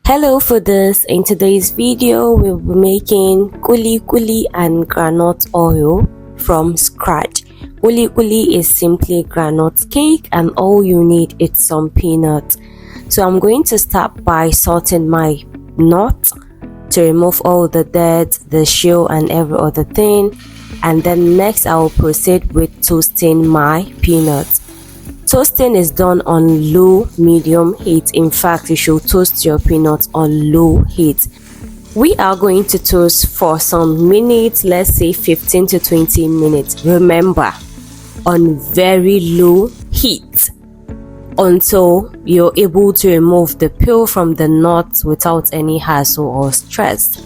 Hello fooders, in today's video we'll be making kuli and groundnut oil from scratch. Kuli is simply groundnut cake and all you need is some peanuts. So I'm going to start by salting my nut to remove all the dirt, the shell and every other thing, and then next I will proceed with toasting my peanuts. Toasting is done on low medium heat. In fact, you should toast your peanuts on low heat. We are going to toast for some minutes, let's say 15 to 20 minutes. Remember, on very low heat until you're able to remove the peel from the nut without any hassle or stress.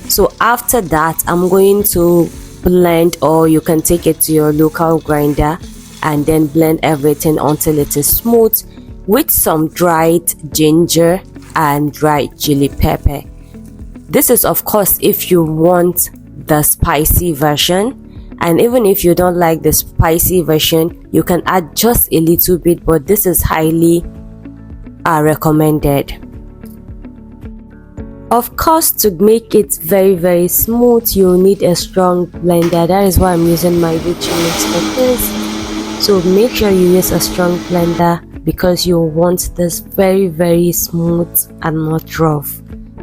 So after that, I'm going to blend, or you can take it to your local grinder and then blend everything until it is smooth with some dried ginger and dried chili pepper. This is of course if you want the spicy version, and even if you don't like the spicy version you can add just a little bit, but this is highly recommended. Of course, to make it very smooth you need a strong blender. That is why I'm using my Vitamix for this. So make sure you use a strong blender because you want this very smooth and not rough.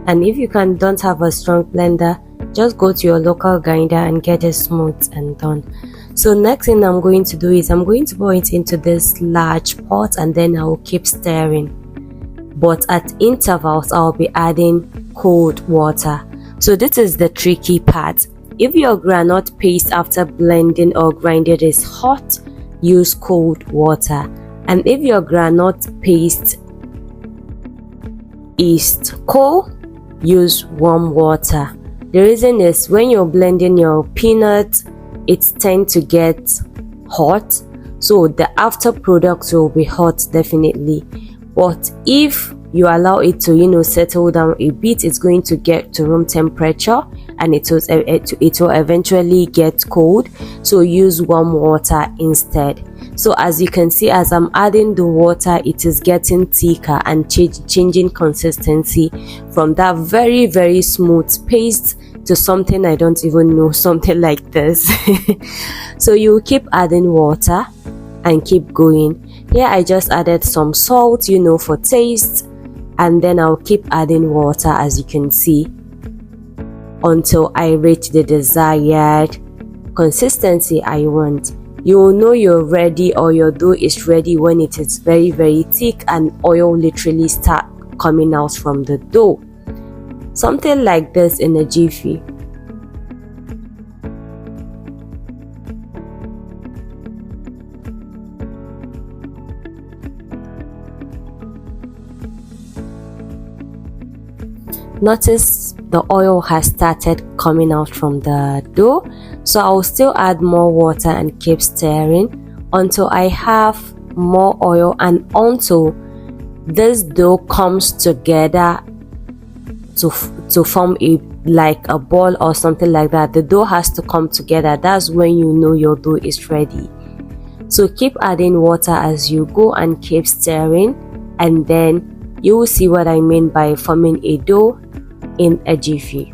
And if you don't have a strong blender, just go to your local grinder and get it smooth and done. So next thing I'm going to do is I'm going to pour it into this large pot and then I will keep stirring. But at intervals I'll be adding cold water. So this is the tricky part. If your groundnut paste after blending or grinding is hot, use cold water, and if your groundnut paste is cold, use warm water. The reason is when you're blending your peanut it tends to get hot, so the after product will be hot definitely. But if you allow it to settle down a bit, it's going to get to room temperature and it will eventually get cold, so use warm water instead. So as you can see, as I'm adding the water it is getting thicker and changing consistency from that very smooth paste to something I don't even know, something like this. So you keep adding water and keep going. Here I just added some salt for taste, and then I'll keep adding water as you can see until I reach the desired consistency I want. You will know you're ready or your dough is ready when it is very thick and oil literally start coming out from the dough. Something like this in a jiffy. Notice the oil has started coming out from the dough, so I'll still add more water and keep stirring until I have more oil and until this dough comes together to form like a ball or something like that. The dough has to come together. That's when you know your dough is ready. So keep adding water as you go and keep stirring, and then you will see what I mean by forming a dough in a jiffy.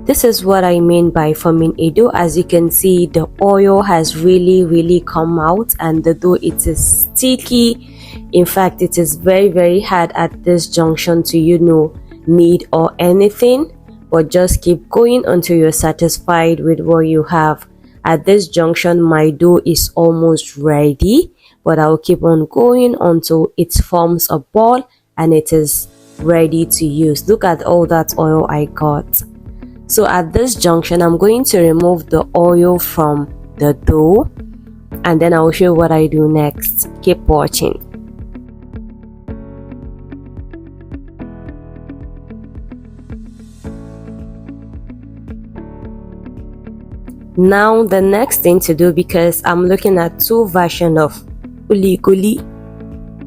This is what I mean by forming a dough. As you can see, the oil has really come out and the dough, it is sticky. In fact, it is very hard at this junction to knead or anything, but just keep going until you're satisfied with what you have. At this junction my dough is almost ready, but I'll keep on going until it forms a ball and it is ready to use. Look at all that oil I got. So at this junction I'm going to remove the oil from the dough and then I'll show you what I do next. Keep watching. Now the next thing to do, because I'm looking at two versions of kulikuli,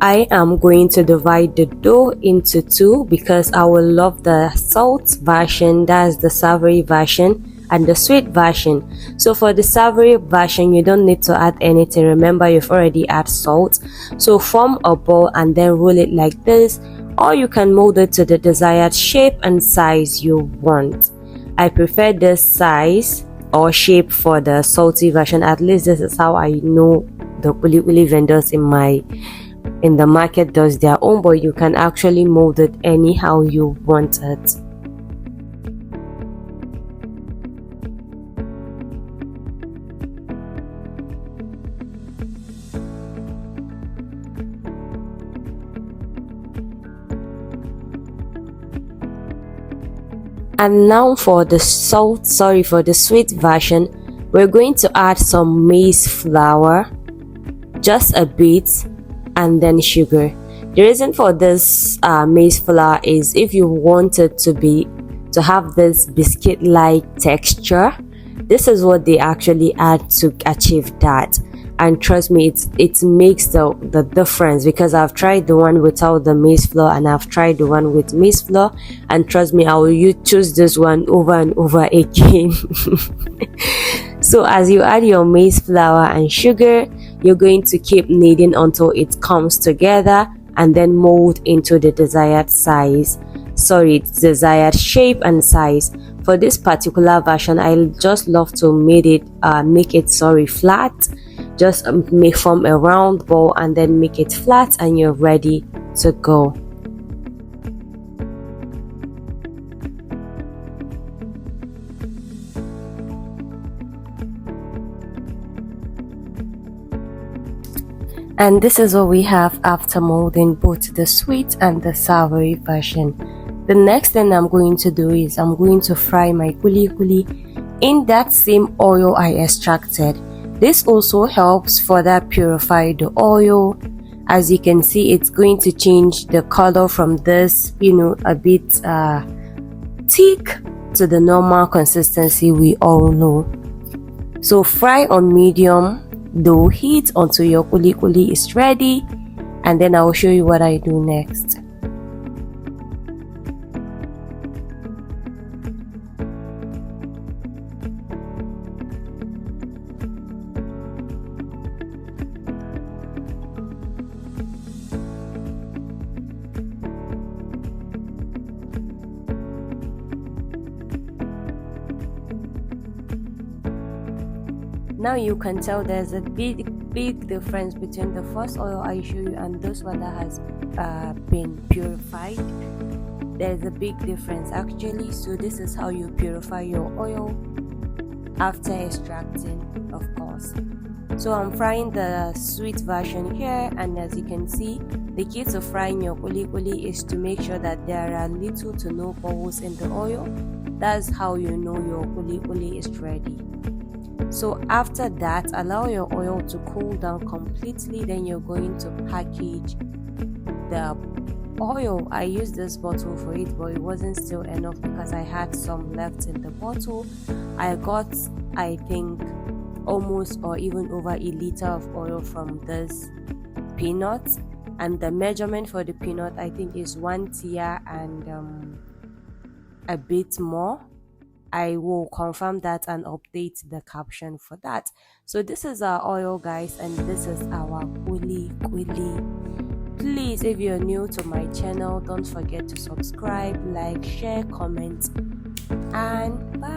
I am going to divide the dough into two because I will love the salt version, that's the savory version, and the sweet version. So for the savory version, you don't need to add anything. Remember, you've already added salt. So form a ball and then roll it like this, or you can mold it to the desired shape and size you want. I prefer this size or shape for the salty version. At least this is how I know the kulikuli vendors in the market does their own, but you can actually mold it anyhow you want it. And now for the sweet version, we're going to add some maize flour, just a bit, and then sugar. The reason for this maize flour is if you want it to have this biscuit-like texture, this is what they actually add to achieve that. And trust me, it makes the difference, because I've tried the one without the maize flour and I've tried the one with maize flour, and trust me, I will choose this one over and over again. So as you add your maize flour and sugar, you're going to keep kneading until it comes together and then mold into the desired desired shape and size. For this particular version, I just love to make it flat. Just form a round ball and then make it flat, and you're ready to go. And this is what we have after molding both the sweet and the savory version. The next thing I'm going to do is I'm going to fry my kulikuli in that same oil I extracted. This also helps further purify the oil. As you can see, it's going to change the color from this, a bit thick to the normal consistency we all know. So fry on medium low heat until your kulikuli is ready, and then I'll show you what I do next. Now you can tell there's a big difference between the first oil I show you and this one that has been purified. There's a big difference actually. So this is how you purify your oil after extracting, of course. So I'm frying the sweet version here, and as you can see, the key to frying your kulikuli is to make sure that there are little to no bubbles in the oil. That's how you know your kulikuli is ready. So after that, allow your oil to cool down completely. Then you're going to package the oil. I used this bottle for it, but it wasn't still enough because I had some left in the bottle. I got, I think, almost or even over a liter of oil from this peanut, and the measurement for the peanut I think is 1 tier and a bit more. I will confirm that and update the caption for that. So this is our oil, guys, and this is our kulikuli. Please, if you're new to my channel, don't forget to subscribe, like, share, comment, and bye.